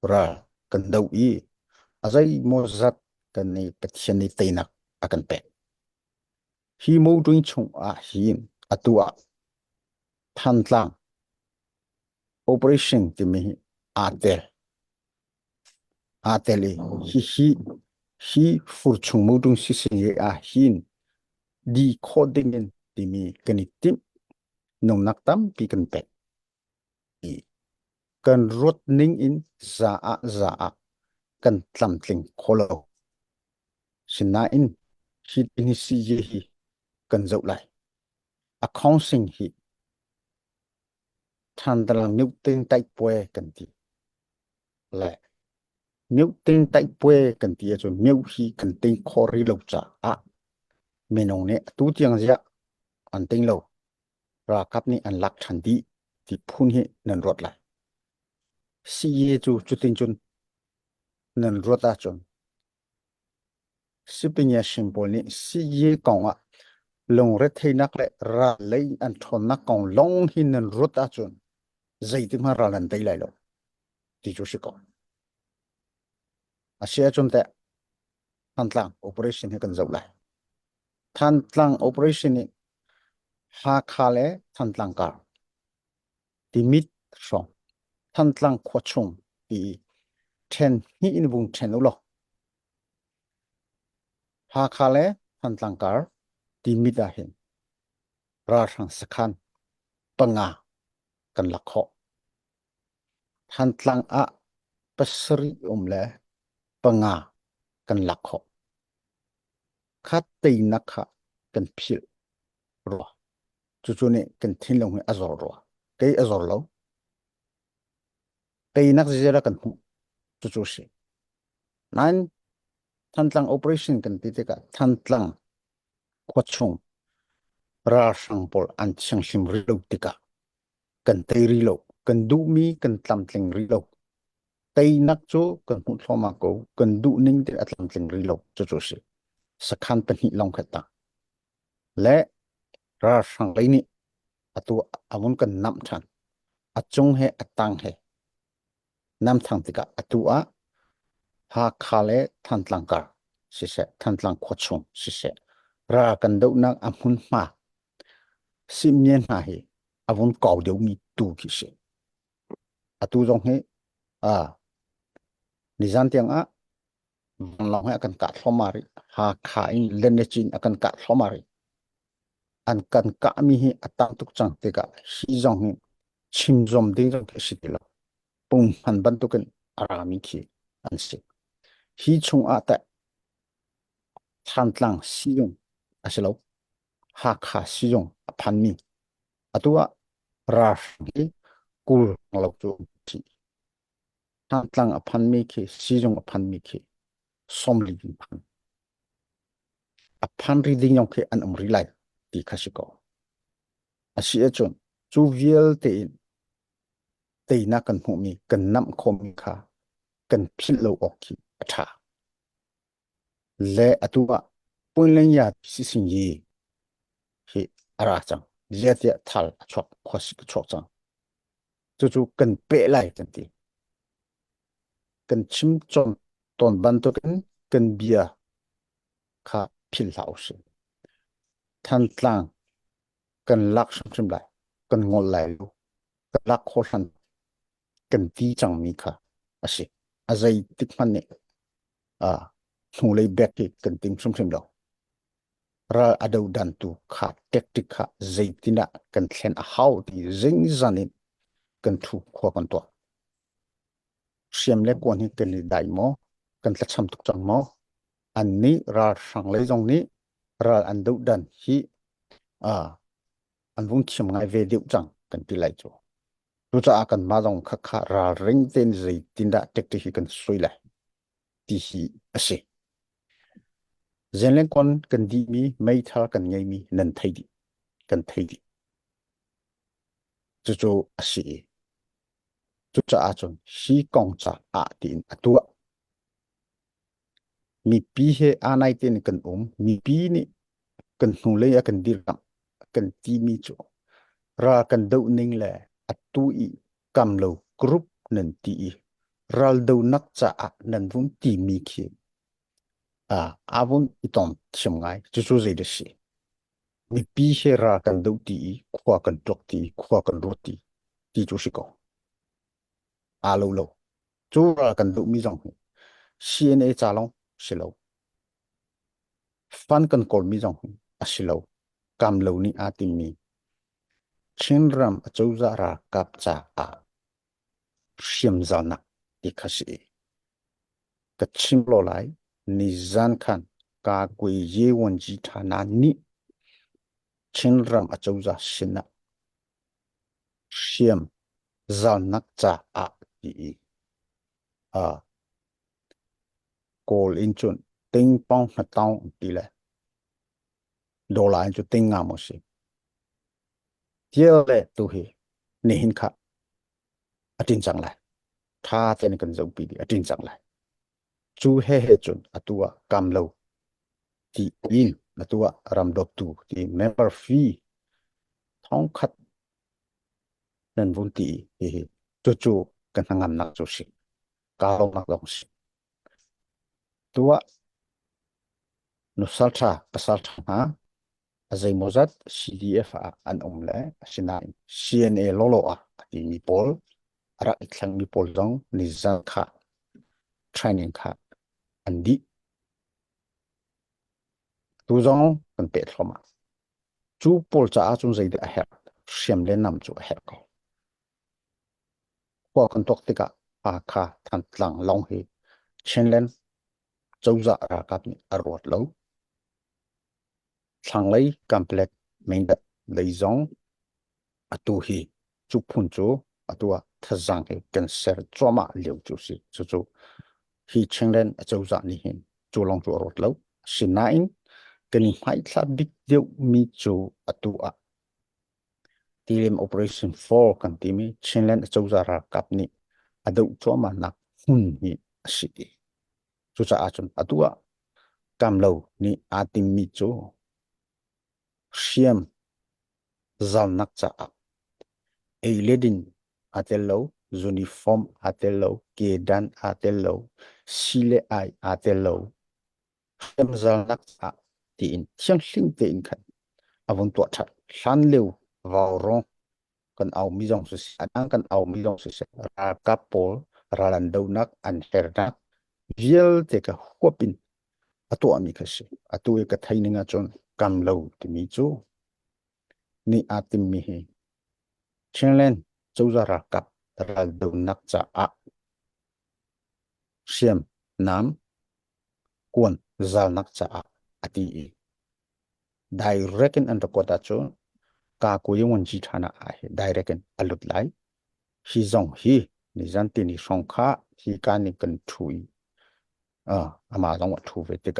ra kan dau I azai mo zat kan ni pathian ni teinak akan pe hi mo tuing chung a hin atua than tlang operation ti mi atel ateli hi fur chung mo tung si sin ye a hin decoding in ti mi kan tim nong nak tam pi kan pe I kan rot ning in za a kan tlam tling kholo sina in hi tin si ye hi kan zau lai accounting hi than dalang new tin tai pue kan ti lai new tin tai pue kan ti cho new hi kan tin khori lo cha a menong ne tu tiang ja an ting lo ra kap ni an lak than di ti phun hi nan rot lai si ye chu tin chun nan rot a chon shipping ya simple ni si ye kong a long re thei nak le ra lei an thon nak kong long hin nan rot a chon zai ti ma ra lan dei lai lo ti chu shi ko a sia chon te than tlang operation he kan zau lai than tlang operation ni ha kha le than tlang ka ti mit song than tlang kho chung ti ten hi in bung ten lo ha kha le than tlang ka ti mit a hin ra sang sakhan panga kan lakho than tlang a pasri le panga kan lakho khat tei nakha kan phil ro chu chu ne kan thin long he azor ro ke azor lo tei nak zera kan hu chu chu shi nan than tlang operation kan ti te ka than tlang khochung ra sang pol an chang sim ri lo ti ka kan tei ri lo kan du mi kan tlam tling ri lo tei nak chu kan hu thloma ko kan du ning te atlam tling ri lo chu chu shi sakhan pan hi long khata le ra sang lai ni atu amun kan nam than achung he atang he nam thang tika atua ha khale than tlang kar si se than tlang khochung si se ra kan deuh nak amun ma simien ha he avun kaw deuh mi tu ki se atu jong he a nizan tiang a long he akan ka thlomari ha kha in lenechin akan ka thlomari an kan ka mi hi atang tuk chang tika hi jong he chim zom ding jong ke sitila pung han ban tu kan arami ki an se hi chung a ta than tlang si yong asilo ha kha si yong phan mi atua ra hi kul ngalo chu ti than tlang phan mi ki si yong phan mi ki som li phan phan ri ding yong ke an ri lai ti khasiko asi chon chu viel te na kan hu mi kan nam khom kha kan phil lo ok ki atha le atua pun len ya si sin yi hi ara chang le te thal chok khos chok chang chu kan pe lai kan ti kan chim chon ton ban to kan bia kha phil lau se than tlang kan lak sam lai kan ngol lai lu kan lak kho san kan ti chang mi kha ase azai tik man ne a thu lei bek ki kan tim sam lo ra adau dan tu kha tactic kha zaitina kan thlen a how ti zing zanin kan thu kho kan to siam le kon hi kan li dai mo kan tla cham tuk chang mo an ni ra sang le jong ni ra an dau dan hi a an vung chim ngai ve deu chang kan ti lai chu tu cha akan ma jong kha kha ra ring ten zaitina tactic hi kan soi lai ti hi ase zenlen kon kan di mi mai thar kan ngai mi nan thai di kan thai di chu chu ase chu cha a chon si kong cha a tin atua mi pi he anai ten kan mi pi ni kan hu le ya kan dir kan ti mi chu ra kan deuh ning le atu I kam lo group nan ti ral do nak cha a nan vun ti mi khi avun itom chim ngai chu zai de shi mi pi he ra kan do ti khwa kan tok ti khwa kan ro ti chu shi ko a lo chu ra kan do mi jong CNA cha long shi lo fan kan kol mi jong a shi lo kam lo ni a ti mi chin ram a chu za ra kap cha a shim za na ti kha shi ka chim lo lai ni zan khan ka kwe ye won ji tha na ni chin ram a chu za shin na shim za nak cha a ti a kol in chun ting pong na tao ti le đô la cho tinh ngà một sự giờ lệ tu hi nè hin khá ở trên chẳng lại tha tên cần giống bị ở trên chẳng lại chú he chun ở tua cam lâu thì in ở tua ram độc tu thì member fee thong khát nên vốn thì chú cần hàng ngàn nặng chú sĩ cao long nặng đồng sĩ tua nó pasal ha azai mozat CDF an omle sinai CNA lolo ti mi pol ara iklang mi pol dong ni za kha training kha andi tu zong kan pe thoma chu pol cha a chung zai de a her shem le nam chu a her ko ko kan tok tika a kha than tlang long hi chen len chau za ra kap ni arwat lo thang lei complex main da lei zong atu hi chu phun chu atua thazang he cancer trauma liu chu si chu hi chen len a chau za ni hin chu long chu arwat lo sinain kan hai thla big deu mi chu atua team operation 4 kan ti mi chinlen chouza ra kap ni adu choma nak hun ni si chu cha achun atua kam lo ni atim mi chu siam zal nak cha e ledin atelo uniform atelo kedan atelo sile ai atelo siam zal nak cha ti in chiang hling te in khan avon to that hlan leu vào rong kan au mi jong su an kan au mi jong su ra kapol ra lan do nak an her nak viel te ka hopin atu ami ka se atu e ka thaininga chon kam lo ti mi chu ni atim mi he chenlen chouza ra kap ra do nak cha a siam nam kuan zal nak cha a ati e direct an to kota chu ka ko yong ji thana a he direct alut lai hi zong hi ni zan ti ni song kha hi ka ni kan thui ama zong wa thu ve te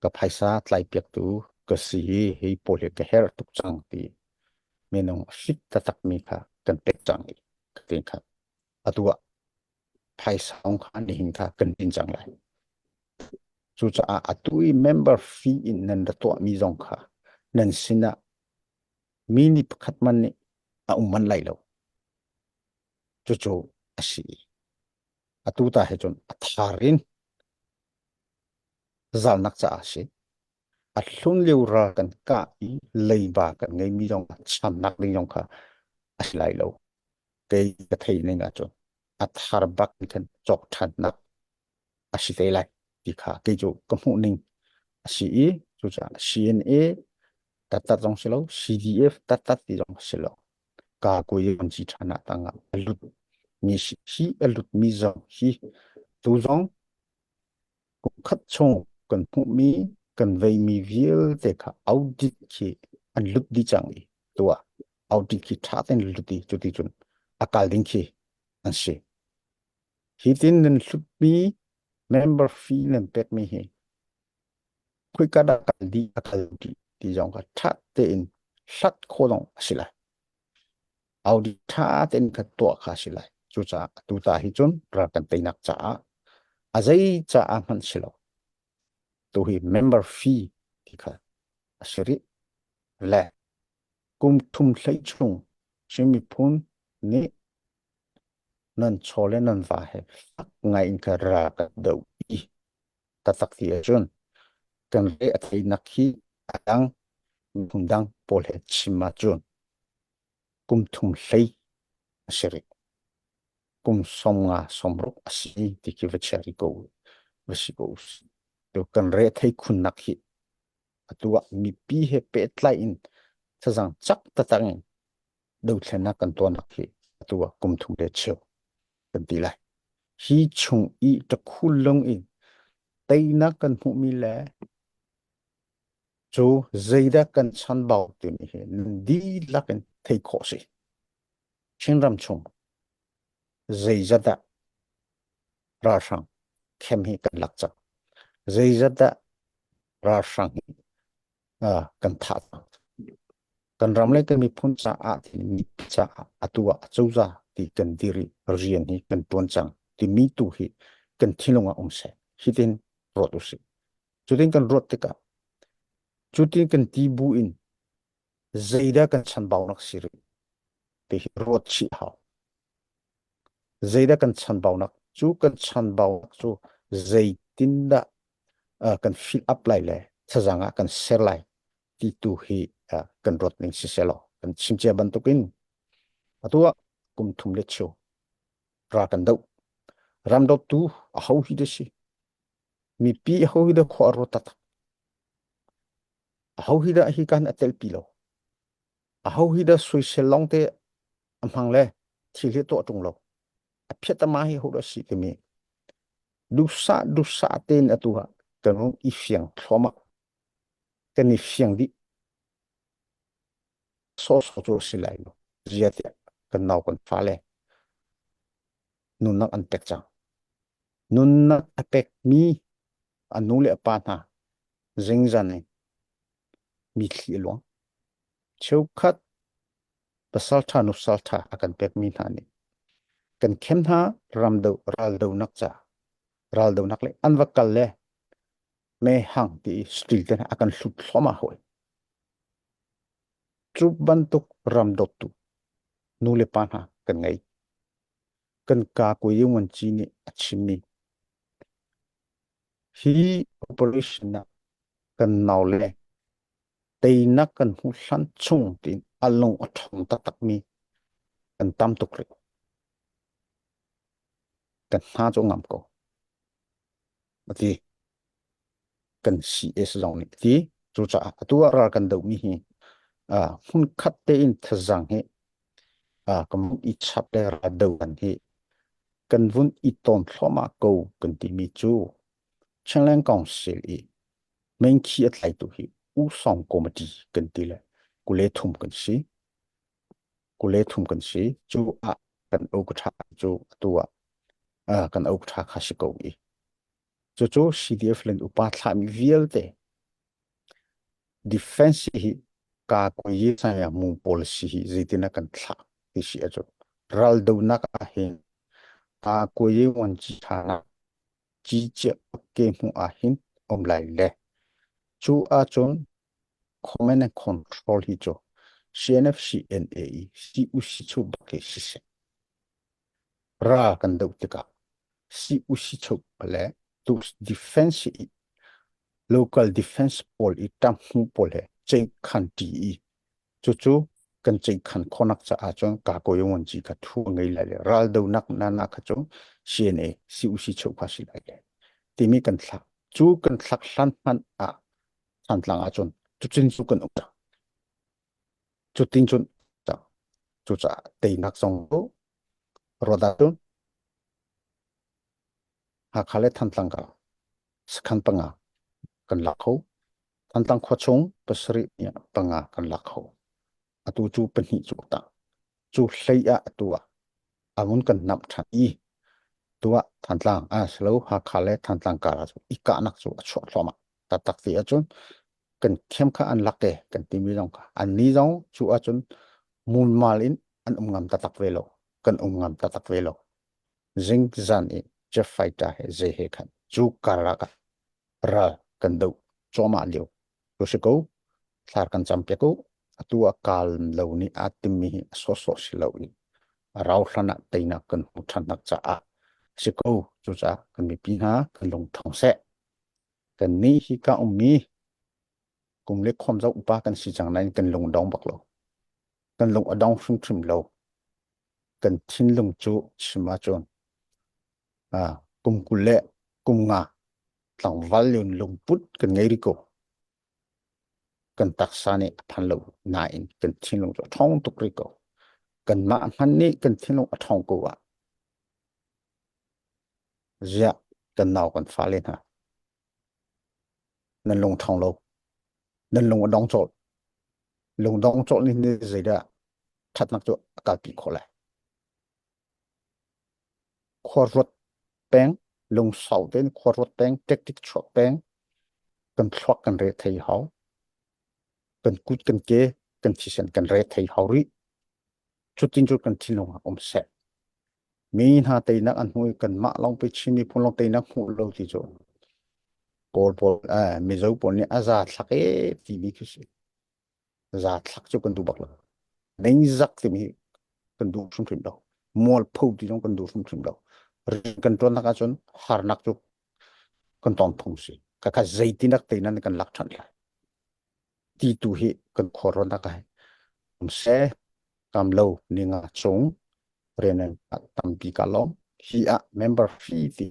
ka phaisa tlai pek tu ka si hi pole ka her tuk chang ti menong fit ta tak mi kha kan pek chang ni ka tin kha atua phaisa ong kha ni hin kha kan tin chang lai chu cha atui member fee in nan da to mi zong kha nan sina mini pakhat man ni a umman lai lo chu asi atu ta he chon atharin zal nak cha asi atlun liu ra kan ka i lei ba kan ngai mi jong cham nak ding jong kha asi lai lo ke ka thei nei nga chon athar bak kan chok than nak asi te lai ti kha ke chu ka mu ning asi e chu cha CNA tat tat jong silo CDF tat tat ti jong silo ka ko yon chi thana tanga alut mi hi alut mi zong hi tu zong ku khat chong kan pu mi kan vei mi viel te kha audit ki an lut di chang i tua audit ki tha ten lut di chu ti chun akal ding ki an se hi tin nen lut mi member fee nen pek mi he khui ka da kal di akal di ti jong ka tha te in sat kho dong asila audit tha ten ka to kha sila chu cha tu ta hi chun ra kan te nak cha azai cha a man silo tu hi member fee thì cả asiri le kum thum thlai chung chimi phun ni nan chole nan va he ngai in ka ra ka do I ta tak ti chun kan re a thei nakhi adang thundang pol he chima chun kum thum hlei asiri kum som nga somro asi ti ki vachari go vashigos to kan re thei khun nakhi atua mi pi he pe tlai in chazang chak ta tang do thena kan to nakhi atua kum thum le cheu kan ti lai hi chung I ta khulong in teina kan mu mi le chu zeida kan chan bau ti ni he di la kan thei kho si chinram chung zeizada ra sang khem hi kan lak chak zeizada ra sang kan tha kan ram le kan mi phun cha a thì mi cha atua chau za ti kan diri rian hi kan tuan chang ti mi tu hi kan thilonga omse hitin rot usi chutin kan rot te ka chutin kan ti bu in zeida kan chan bau nak siri te hi rot chi hao zeida kan chan bau nak chu kan chan bau chu zeitin da kan fill up lai le chazanga kan ser lai ti tu hi kan rot ning si selo kan chimche ban tukin atua kum thum le chu ra kan dau ram do tu a hau hi de si mi pi hau hi de kho ro ta a hau hi da hi kan atel pi lo a hau hi da sui se long te amhang le thi le to tung lo a phet ma hi ho da si ke mi du sa ten atua kan I fiang thoma kan I fiang di so so to si lai lo zia te kan nau kan fa le nun nak an pek chang nun nak apek mi anu le pa na zeng zan ne mi thli lo cheu khat pasal tha nu sal tha akan pek mi na ni kan khem na ram do ral do nak cha ral do nak le an va kal le me hang ti stil ten akan hlut hloma hoi trup ban tuk ram dot tu nu le pa na kan ngai kan ka ko yung an chi ni achimi hi operation na kan naw le tei na kan hu san chung tin along athong ta tak mi kan tam tuk ri kan ha cho ngam ko ati kan si es zong ni ti chu cha tu ra kan do mi hi hun khat te in thazang he kam I chap le ra do kan hi kan vun I ton thloma ko kan ti mi chu changlang kong sil I main khi at lai tu hi u song comedy kan ti le kule thum kan si chu kan o ka tha chu tua kan o tha kha si ko I chu CDF len upa thla mi vial te defense hi ka ko yi sa ya mu policy hi zitina kan thla ti si a chu ral do na ka hin ka ko yi wan chi tha chi che ke mu a hin om lai le chu a chon command and control hi chu CNF CNAE si u si chu ba ke si se ra kan do te ka si u si chu le to defense local defense pol I tam hu pol he chei khan ti chu kan chei khan khonak cha a chon ka ko yong ji ka thu ngei la le ral do nak na na kha chu CNA si u si chu kha si lai le ti mi kan thla chu kan thlak hlan man a than tlang a chon chu chin chu kan ukta chu tin chun ta chu cha te nak song ko roda chun ha khale than tlang ka skhan panga kan lakho than tlang kho chung pasri ya panga kan lakho atu chu pani chu ta chu hlei a atua angun kan nam tha I tua than tlang slow ha khale than tlang ka chu I ka nak chu chho hloma ta tak ti a chun kan khem kha an lak te kan ti mi long ka an ni jong chu a chun mun mal in an ngam ta tak velo kan ngam ta tak velo jing zan I je fighter he je he khan chu kara ka ra kan do choma leo to se ko thar kan cham pe ko atua kal lo ni atim mi so so si lo ni rau lana teina kan hu than nak cha a siko chu cha kan mi pi ha kan long thong se kan ni hi ka mi kum le khom zau upa kan si chang nai kan long dong bak lo kan long adong shum thrim lo kan thin long chu chima chon kum kule kum nga tlang val yun long put kan ngai ri ko kan taksa ni phan lo na in kan thin long thong tuk ri ko kan ma han ni kan thin long thong ko wa ja kan naw kan fa lên ha nan long thong lo nan long dong chol long dong chol ni ni zai da that nak chu ka pi kho lai kho rot peng long sau den kho rot peng tek tik chok peng kan thok kan re thei hau kan kut kan ke kan chi sen kan re thei hau ri chu tin chu kan thin long om se min ha te nak an hui kan ma long pe chimi phun long te nak hu lo ti chu pol pol mi zo pol ni aza thak e ti mi khu si za thak chu kan du bak lo nei zak ti mi kan du sum thim do mol phu ti jong kan du sum thim do rin kan ton nak a chon har nak chu kan ton thong si ka zai ti nak te nan kan lak than la ti tu hi kan khoron nak ai om se kam lo ni nga chung renan tam pi ka lom hi a member fee ti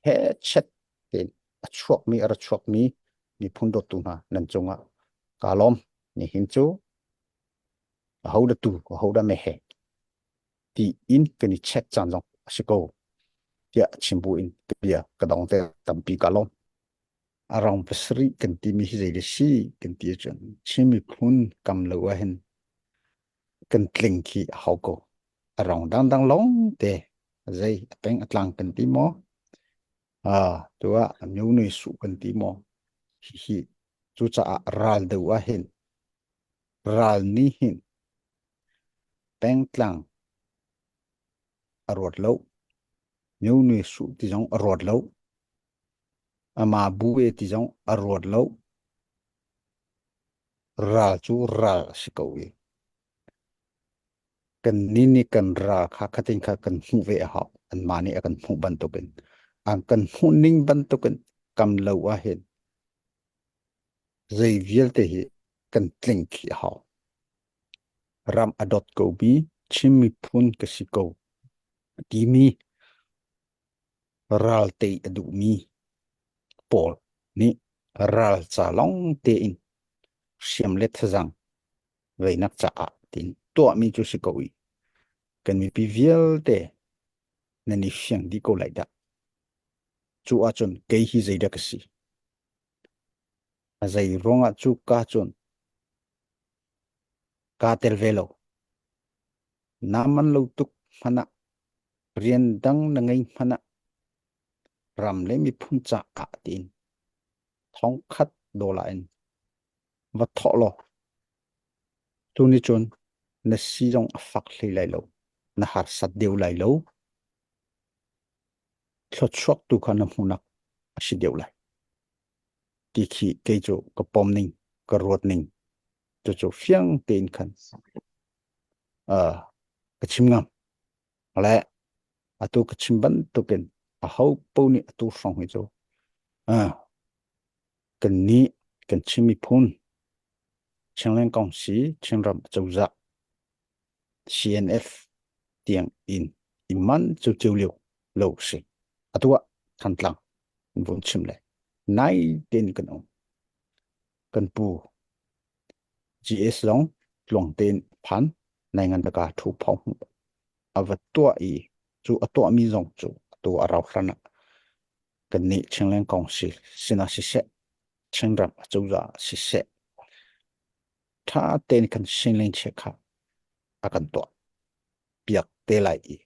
he chat ten chuak mi ni phun do tu na nan chunga kalom ni hin chu hau da tu ko hau da me he ti in ke ni check chan jong asiko tia chimbu in pia ka dong te tam pi kalom arang pasri kan ti mi hi de si kan ti chan chimi phun kam lo wa hen kan tling ki hau ko arang dang dang long te zai peng atlang kan ti mo tua miu nei su kan ti mo hi chu cha ral de wa hin ral ni hin peng tlang arot lo miu nei su ti jong arot lo ama bu e ti jong arot lo ral chu ral si ko wi kan ni ni kan ra kha khatin kha kan hu ve ha an mani akan hu ban to ken ang kan hu ning ban to ken kam lo wa hin zai viel te hi kan tling ki ha ram adot ko bi chimi phun ka si ko ti mi ral te adu mi pol ni ral cha long te in siam let thazang ve nak cha a tin to mi chu si ko wi kan mi pi viel te na ni fiang di ko lai da chu a chun ke hi zai da ka si a zai ronga chu ka chun ka tel velo naman lo tuk mana rian dang na ngai mana ram le mi phun cha a tin thong khat do la en va tho lo tu ni chun na si jong a fak hlei lai lo na har sat deu lai lo thot chok tu khan na hunak a si deu lai ti khi ke jo ka pom ning ka rot ning cho fiang ten khan ka chim ngam la atu ka chim ban to ken a hau po ni atu song hi jo kan ni kan chimi phun changlen kong si changram chawza CNF tiang in iman chu chu liu lo si atua thantlang vun chim le nai ten kan pu GS long ten phan nai ngan ka thu phong avat tua i chu atua mi zong chu tu arau khana kan ni changlen kong si sina si se changram chawza si se tha ten kan singlen che kha akan to piak te lai i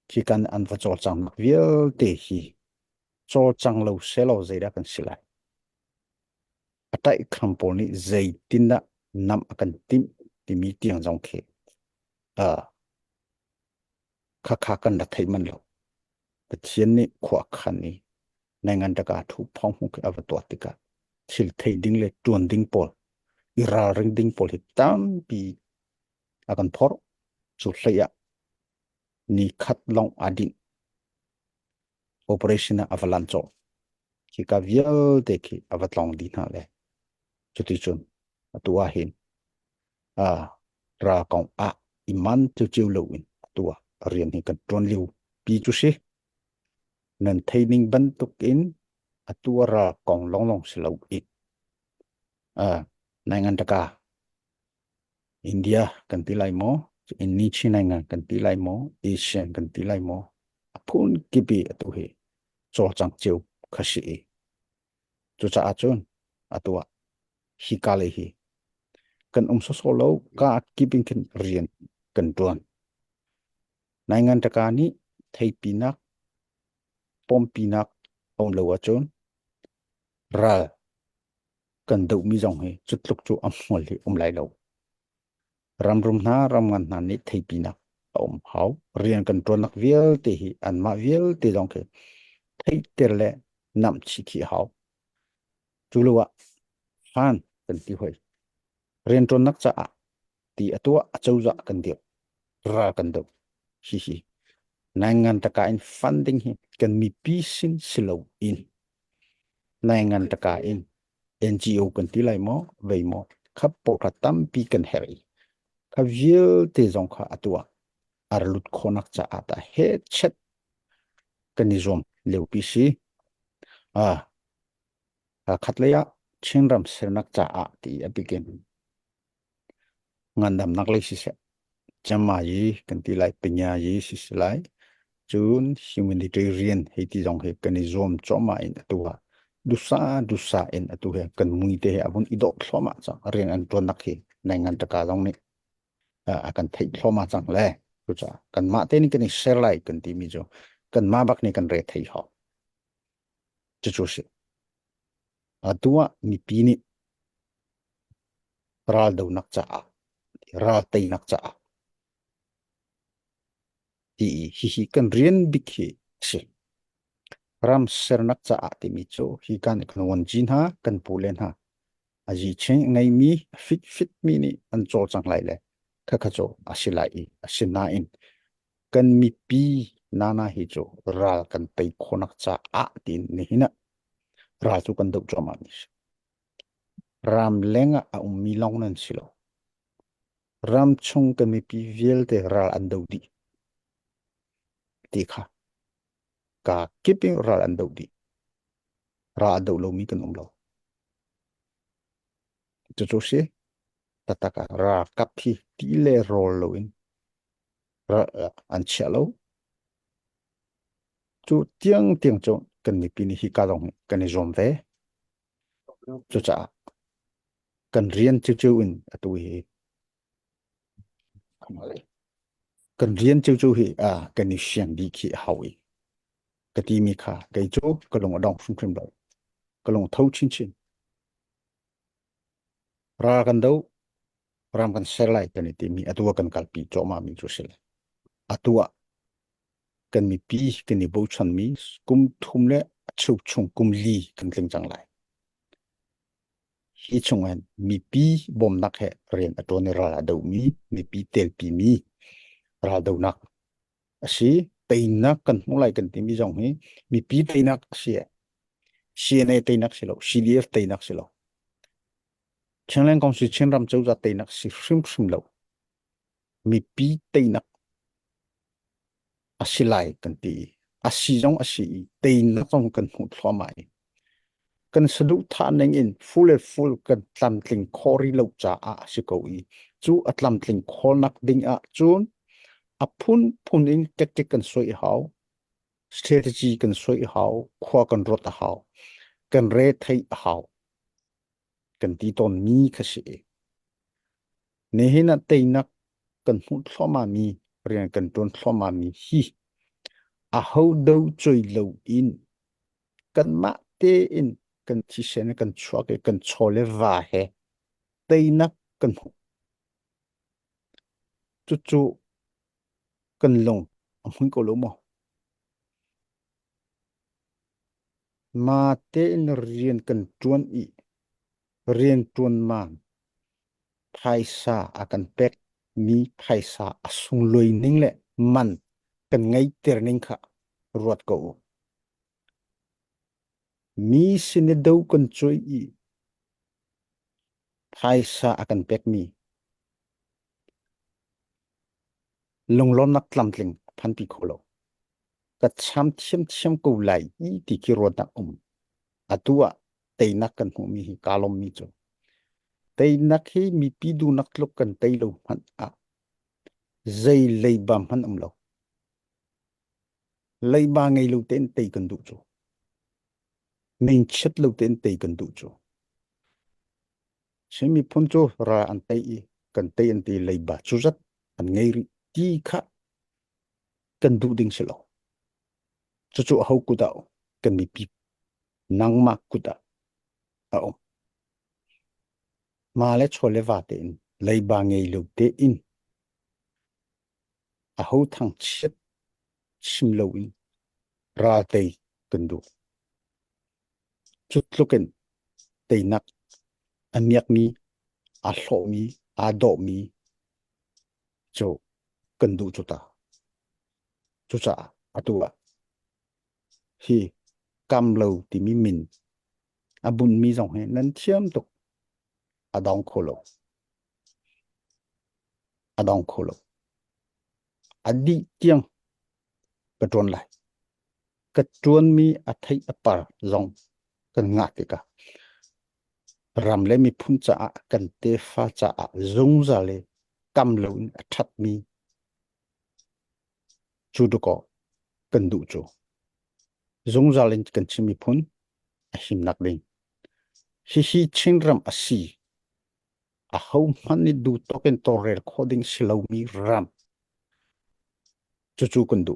khi kan an va chol chang vial te hi chol chang lo se lo zai da kan silai atai khampol ni zai tin da nam akan tim ti mi tiang jong khe kha kha kan da thai man lo ta chien ni khwa khan ni nangan da ka thu phong hu ka va to tika thil thei ding le tuan ding pol ira ring ding pol hi tam pi akan phor chu hlaya ni khat long adin operation avalanche ki ka vial te ki avatlong din ha le chuti chun atua hin a ra kong a iman chu chiu lo in atua rian hi kan tron liu pi chu si nan thaining ban tuk in atua ra kong long long si lo it a nai ngan taka India kan tilai mo in ni chi nai ngan kan tilai mo Asian kan tilai mo apun kipi atu hi cho chang chiu khashi chu cha achun atua hi kale hi kan so solo ka keeping kan rian kan tuan nai ngan taka ni thei pinak pom pinak om lo achun ra kan dau mi jong he chutluk chu amol hi lai lo ram rum na ram ngan na ni thei pinak om hau rian kan tuan nak vial te hi an ma vial te jong ke thei ter le nam chi ki hau chu lo wa han kan ti hoi rian tuan nak cha a ti atua achau za kan dio ra kan dau hi hi nangan taka in funding hi kan mi pi sin silo in nangan taka in NGO kan tilai mo vei mo khap po kha tam pi kan heri kha vial te jong kha atua arlut khonak cha ata he chet kan ni zom leu pi si a khatleya chingram sernak cha a ti apiken ngandam nak le si se chama yi kan tilai penya yi si lai chun humanitarian heti jong he kan ni zom choma in atua dusa in atu he kan mui te abun idok thloma chang rian an ton nak hi nangan taka jong ni akan thei thloma chang le chu cha kan ma te ni kan share lai kan ti mi jo kan ma bak ni kan re thei ho chu chu si atua mi pi ni ral do nak cha ral tei nak cha ti hi kan rian bik hi si ram ser nak cha ti mi cho hi kan knon jin ha kan pulen ha aji cheng ngai mi fit mi ni an cho chang lai le kha cho asilai asina in kan mi pi nana hi cho ral kan tei khonak cha tin ni hina ra chu kan dau cho ma ni ram lenga a mi long nan silo ram chung kan mi pi vial te ral an dau di ti kha ka keeping ral an dau di ra dau lo mi kan lo chu se tataka ra kap hi ti le rol lo in ra an chalo chu tiang cho kan mi pi ni hi ka dong kan ni zom ve chu cha kan rian chu in atu hi kan rian chu hi kan ni siang di khi hawi ka ti mi kha kai chu ka long dong phum phum lo ka long thau chin chin ra kan dau ram kan ser lai kan ti mi atua kan kal pi cho ma mi chu sel atua kan mi pi kan ni bo chan mi kum thum le chu chung kum li kan tling chang lai hi chung an mi pi bom nak he rian ato ni ra dau mi pi tel pi mi ra dau nak asi tei nak kan mulai kan ti mi jong hi mi pi tei nak sia CNA tei nak silo CDF tei nak silo Changlang kong si chen ram chau za tei nak si shim lo mi pi tei nak asilai kan ti asi jong asi tei nak jong kan hu thwa mai kan sadu tha neng in full kan tlam tling khori lo cha si ko I chu atlam tling khol nak ding chun phun in tek kan soi hau strategy kan soi hau khwa kan rot hau kan re thei hau kan ti ton mi khasi ne hina tei nak kan hu thoma mi rian kan ton thoma mi hi ho do choi lo in kan ma te in kan chi sen kan chwa ke kan chole va he tei nak kan chu kan long mun ko lo mo ma te in rian kan tuan I rian tuan man thai sa akan pek mi phaisa asung loi ning le man kan ngai ter ning kha ruat ko mi sine dau kan choi I phaisa akan pek mi longlom nak tlamtling phan pi kholo ka cham thiam ko lai I ti ki ruat na atua teinak kan hu mi hi kalom mi cho teinak hi mi pi du nak tlok kan teilo han a zai lei bam han lo lei ba ngai lo ten tei kan du cho ning chet lo ten tei kan du cho se mi phun cho ra an tei I kan tei an ti lei ba chu zat an ngai ri ti kha kan du ding se lo chu chu hau ku da kan mi pi nang ma ku da a ma le chole va te in lei ba ngai lo te in a hau thang chet sim lo in ra tei kan du chút lukin tei nak aniak mi a hlo mi a do mi cho kan du chu ta chu cha atua hi kam lo ti mi min abun mi jong he nan chiam tuk adong kholo adi tiang ka tron lai ka tron mi a thai apar zong kan nga ti ka ram le mi phun cha a kan te fa cha a zung za le kam lo a that mi chu du ko kan du chu zung za len kan chi mi phun a him nak ding hi ching ram a si a hau man ni du token to recording slow mi ram chu chu kan du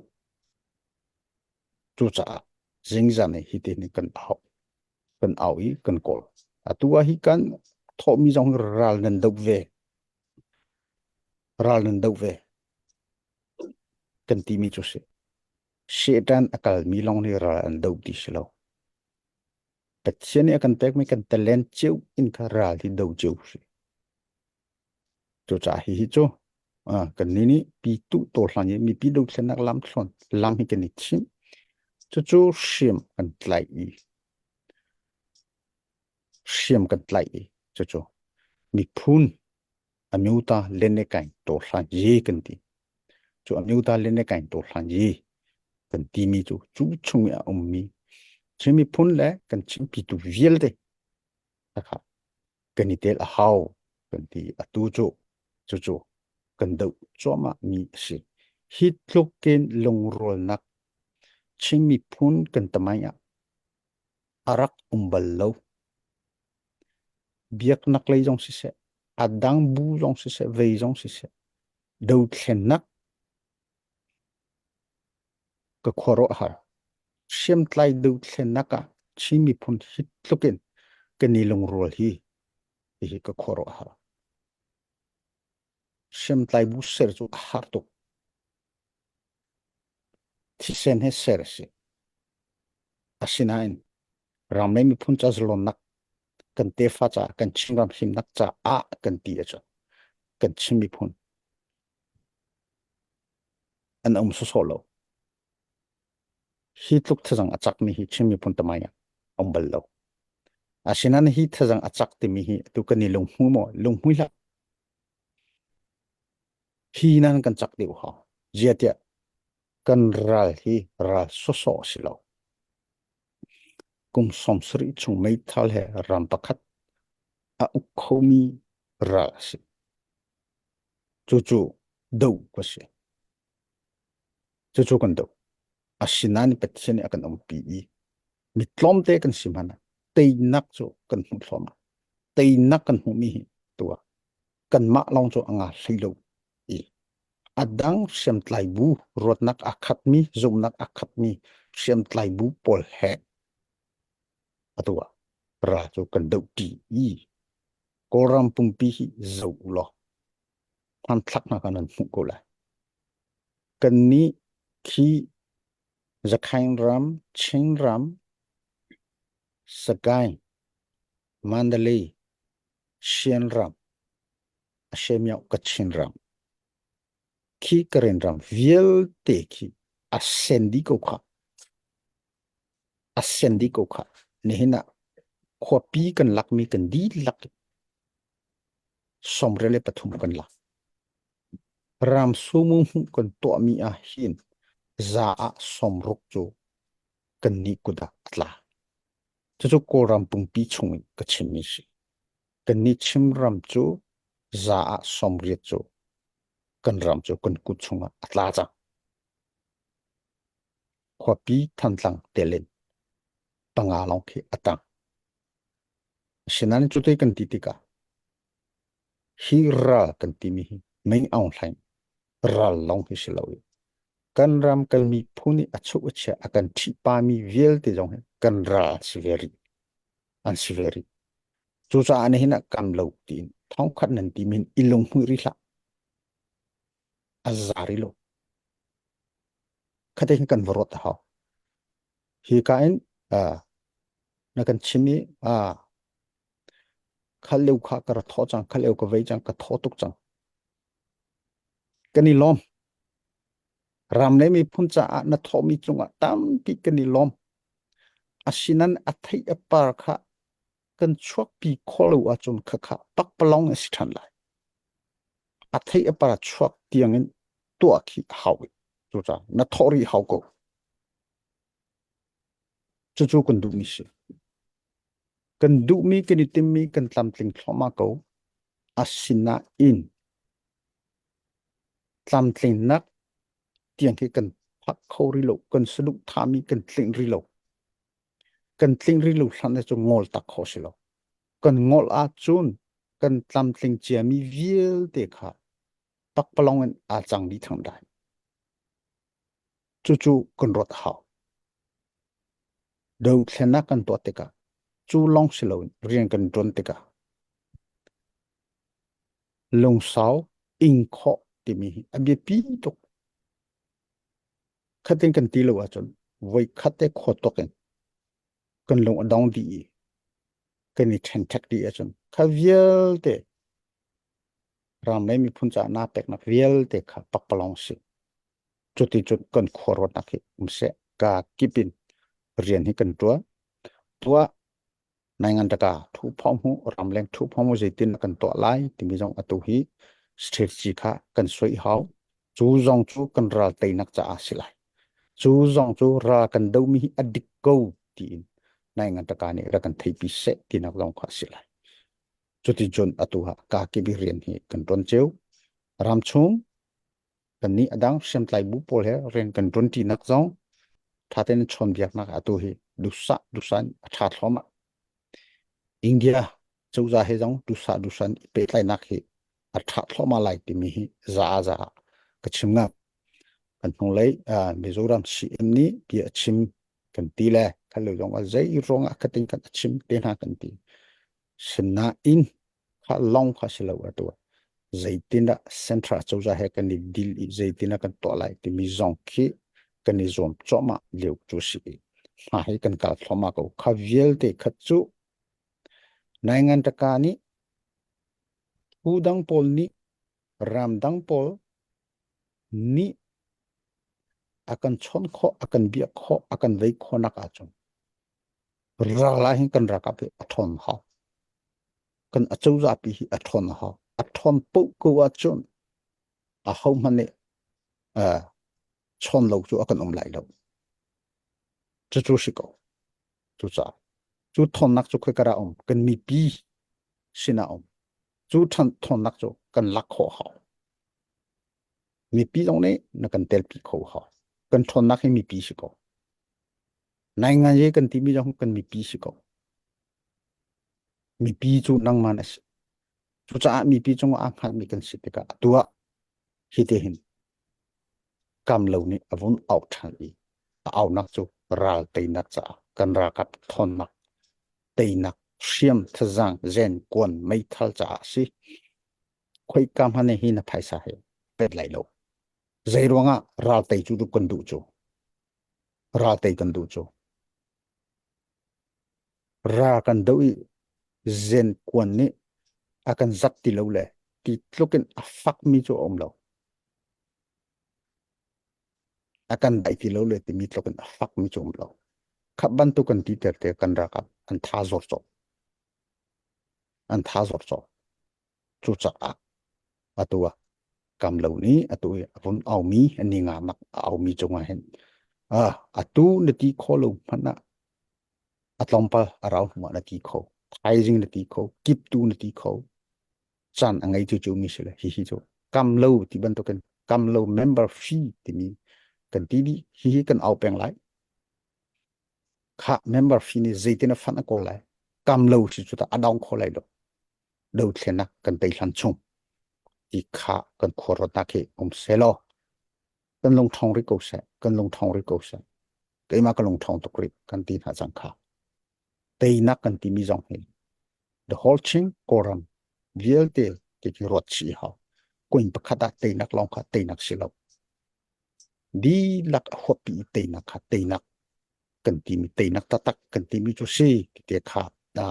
chu cha jing za ne hi te ni kan au I kan kol atua hi kan tho mi jong ral nan dau ve kan ti mi chu se shetan akal mi long ni ral an dau ti shlo patchen akan pek mi kan talent cheu in ka ral hi dau cheu se chu cha hi chu kan ni pi tu to hlan mi pi dau thlenak lam thlon lam hi kan ni chim chu shim kan tlai I shim kan tlai I chu mi phun amiuta lene kain to hlan ye kan ti chu amiuta lene kain to hlan ye kan ti mi chu chung ya mi chimi phun le kan chim pi tu viel de akha kan itel a hau kan ti atu chu kan dau choma mi si hit loken long rol nak chimi phun kan tamaya arak umbal biak nak lei jong si se adang bu jong si se vei jong si se dau thlen nak ka khoro har shem tlai dau thlen naka chimi phun hit loken kan ni long rol hi ka khoro har shem tlai bu ser chu har to thi sen he ser se asinain ram le mi phun cha zlon nak kan te fa cha kan chim ram him nak cha a kan ti cha kan chim mi phun an so solo hi tluk thajang achak mi hi chim mi phun tamaya bal lo asinan hi thajang achak ti mi hi tu kan ni lung hu mo lung hui la hi nan kan chak deu ha jiatia kan ral hi ral so silo kum som sri chung mai thal he ram pakhat a ukhomi ral si chu dau ko se chu kan dau asinan patchen akan pi mitlom te kan simana tei nak chu kan hu thloma tei nak kan hu mi tua kan ma long chu anga hleilo I adang sem tlai bu rot nak akhat mi zum nak akhat mi sem tlai bu pol he atua ra chu kan dau ti I koram pum pi hi zo lo han thak na kan hu ko la kan ni khi zakhain ram ching ram sagai mandalay Siem Ram Ashem Kachin Ram khi karen ram viel te khi ascendi ko kha nehina khopi kan lakmi kan di lak somrele pathum kan lak ram sumu kan to mi a hin za a somruk chu kan ni kuda atla chu ko ram pung pi chung ka chimmi si kan ni chim ram chu za a somriat chu kan ram chu kan ku chunga atla cha khopi than telen pangalong khi atang sinan chu te kan titika hi ra kan ti mi meng aung hlain ral long hi silawi kan ram kal mi phuni achu acha akan thi pa mi vel te jong kan ra siveri an siveri chu cha an hina kam lo tin thong khat nan ti min ilong hu ri hla azari lo khate kan vorot ha hi ka in a na kan chimi a khaleu kha kar tho chang khaleu ka vei chang ka tho tuk chang kani lom ram le mi phun cha na tho mi chunga tam pi kani lom asinan athai apar kha kan chuak pi kholu a chun kha kha pak palong as than lai athai apar chuak tiang in to khi hawi chu cha na thori hau ko chu kan du mi si kan du mi kan itim mi kan tlam tling thoma ko asina in tlam tling nak tiang khi kan phak khori lo kan slu thami kan tling ri lo kan tling ri lo hlan chu ngol tak kho si lo kan ngol a chun kan tlam tling chia mi viel te kha pak palong en a chang di thang dai chu kan rot ha do thlena kan to te ka chu long si lo rian kan don te ka long sao in kho ti mi abi pi to khatin kan ti lo a chun voi khate kho to kan long adong di kan ni then thak di a chun kha viel te ram nei mi phun cha na pek na viel te kha pak palong si chuti chut kan khorot na khi umse ka kipin rian hi kan tua nai ngan taka thu phom hu ramleng thu phom hu zaitin kan to lai timi jong atu hi strategy kha kan soi hau chu jong chu kan ral tei nak cha asilai chu jong chu ra kan do mi adik ko tin nai ngan taka ni ra kan thei pi se tin nak jong kha silai chuti jon atu ha ka ki bi rian hi kan ton cheu ram chung kan ni adang sem tlai bu pol he ren kan ton ti nak jong thaten chon biak nak atu hi dusan tha thloma India châu gia hay giống du san pe lại nạc hi at thắt lo mà lại thì mi hi za cái chim ngap kan hong lấy Mizoram si em ni bia chim kan ti le kan lo giống zai rong a kating kan chim ten ha kan ti sna in kha long kha silo atu zai tin da centra châu gia hay kan ni dil zai tin kan to lại thì mi zong khi kan ni zom choma liu chu si ha hi kan ka thoma ko kha viel te kha chu naingan takani udang pol ni ramdang pol ni akan chon kho akan biak kho akan vei kho nak achon rala hin kan raka pe athon ha kan achau za pi hi athon ha athon po ko achon a hau mane a chon lo chu akan lai lo chu si ko chu cha chu thon nak chu kara kan mi pi sina chu thon nak chu kan lak kho ha mi pi dong ne na kan tel pi kho ha kan thon nak hi mi pi si ko nai nga ye kan ti mi jong kan mi pi si ko mi pi chu nang man as chu cha mi pi chung a khan mi kan si te ka tua hi te hin kam lo ni avun out than i au nak chu ral te nak cha kan ra kap thon nak te nak siam thazang zen kon mai thal cha si khoi kam hane hi na phaisa he pet lai lo zai ronga ral te chu du kan du chu ral te kan du chu ra kan do i zen kon ni akan zat ti lo le ti tlukin afak mi chu om lo akan dai ti lo le ti mi tlo kan fak mi chum lo kha ban tu kan ti ter te kan ra ka an tha zor cho an tha zor cho chu cha a atua kam lo ni atu avun au mi ani nga mak au mi chunga hen atu na ti kho lo phana atlompa arau ma na ti kho thai jing na ti kho kip tu na ti kho chan angai chu chu mi sele hi hi cho kam lo ti ban to kan kam lo member fee ti mi kan ti di hi hi kan au peng lai kha member fee ni zaitina phana ko lai kam lo chi chu ta adong kho lai do do thlena kan tei hlan chung ti kha kan khor ta ke selo kan long thong ri ko sa kan long thong ri ko sa ke ma kan long thong to kri kan ti ha chang kha tei na kan ti mi jong he the whole thing koran vialte ke ki rot chi ha kuin pakhata tei nak long kha tei nak silo di lak hopi tei nak kha tei nak kan ti mi tei nak ta tak kan ti mi chu si te kha da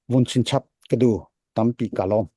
vun chin chap ka du tampi kalom